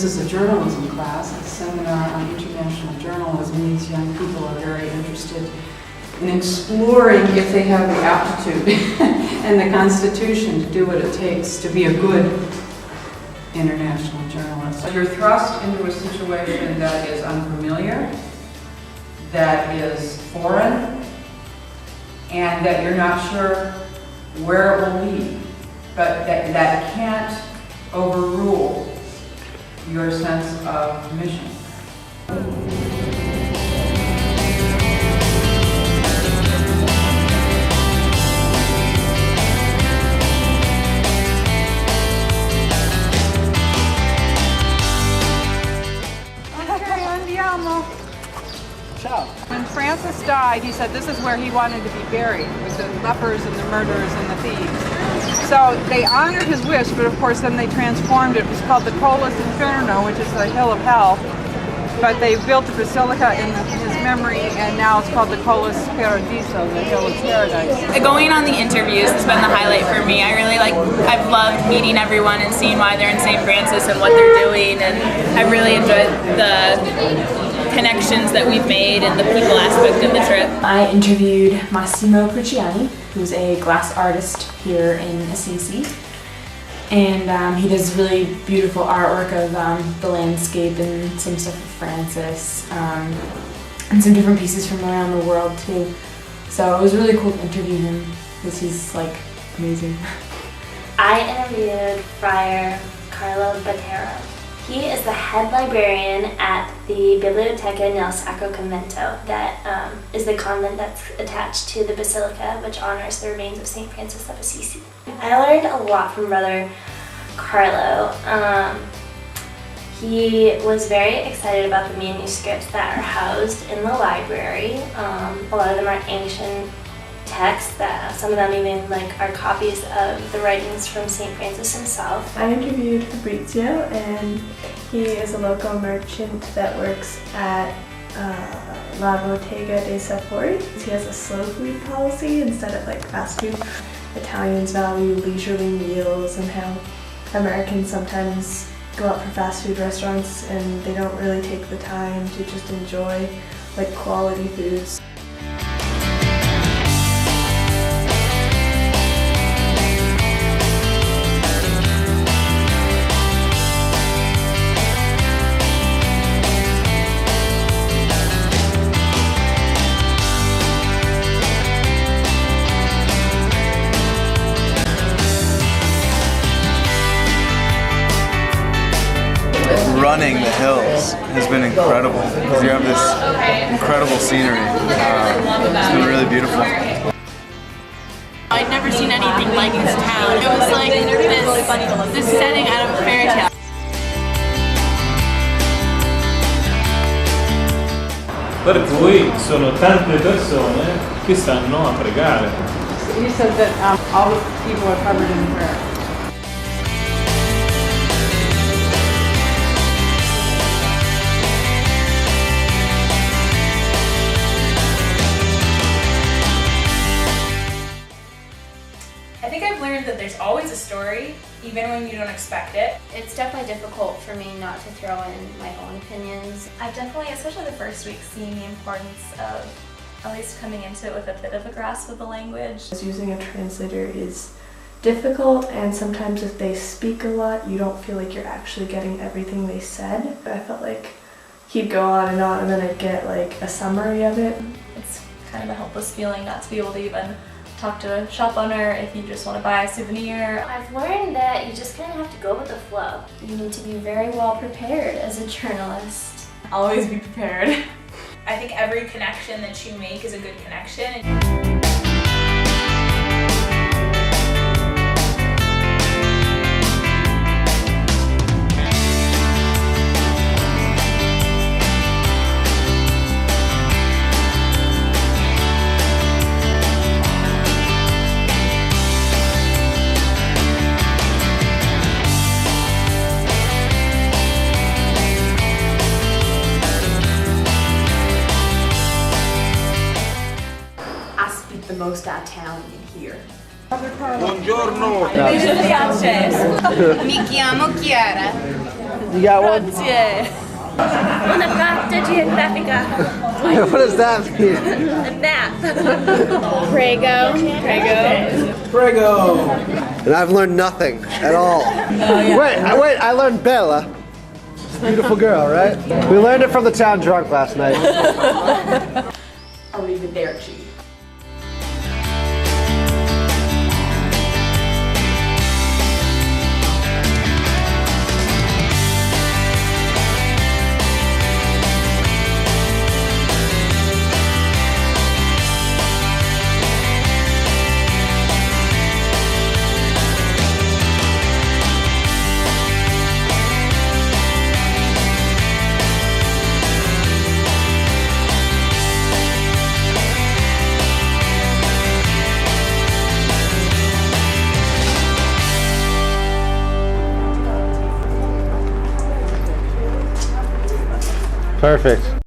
This is a journalism class, a seminar on international journalism. These young people are very interested in exploring if they have the aptitude and the constitution to do what it takes to be a good international journalist. You're thrust into a situation that is unfamiliar, that is foreign, and that you're not sure where it will lead, but that can't overrule your sense of mission. When Francis died, he said this is where he wanted to be buried, with the lepers and the murderers and the thieves. So they honored his wish, but of course then they transformed it. It was called the Colus Inferno, which is the Hill of Hell. But they built a basilica in his memory, and now it's called the Colus Paradiso, the Hill of Paradise. Going on the interviews has been the highlight for me. I've loved meeting everyone and seeing why they're in St. Francis and what they're doing, and I really enjoyed the connections that we've made and the people aspect of the trip. I interviewed Massimo Cruciani, who's a glass artist here in Assisi, and he does really beautiful artwork of the landscape and some stuff of Francis, and some different pieces from around the world too. So it was really cool to interview him because he's like amazing. I interviewed Friar Carlo Batero. He is the head librarian at the Biblioteca nel Sacro Convento, that is the convent that's attached to the Basilica, which honors the remains of St. Francis of Assisi. I learned a lot from Brother Carlo. He was very excited about the manuscripts that are housed in the library. A lot of them are ancient texts, that some of them even are copies of the writings from St. Francis himself. I interviewed Fabrizio, and he is a local merchant that works at La Bottega dei Sapori. He has a slow food policy instead of fast food. Italians value leisurely meals, and how Americans sometimes go out for fast food restaurants and they don't really take the time to just enjoy quality foods. Running the hills has been incredible because you have this incredible scenery. It's been really beautiful. I'd never seen anything like this town. It was like this setting out of a fairy tale. Per cui sono tante persone che stanno a pregare. He said that all the people are covered in prayer. I think I've learned that there's always a story, even when you don't expect it. It's definitely difficult for me not to throw in my own opinions. I've definitely, especially the first week, seen the importance of at least coming into it with a bit of a grasp of the language. Using a translator is difficult, and sometimes if they speak a lot, you don't feel like you're actually getting everything they said. I felt like he'd go on, and then I'd get a summary of it. It's kind of a helpless feeling not to be able to even talk to a shop owner if you just want to buy a souvenir. I've learned that you just kind of have to go with the flow. You need to be very well prepared as a journalist. Always be prepared. I think every connection that you make is a good connection. The most Italian here. Buongiorno! Mi chiamo Chiara. You got one? Una carta geográfica. What does that mean? A map. Prego. And I've learned nothing at all. Wait, I learned Bella. It's a beautiful girl, right? We learned it from the town drunk last night. Arrivederci. Perfect.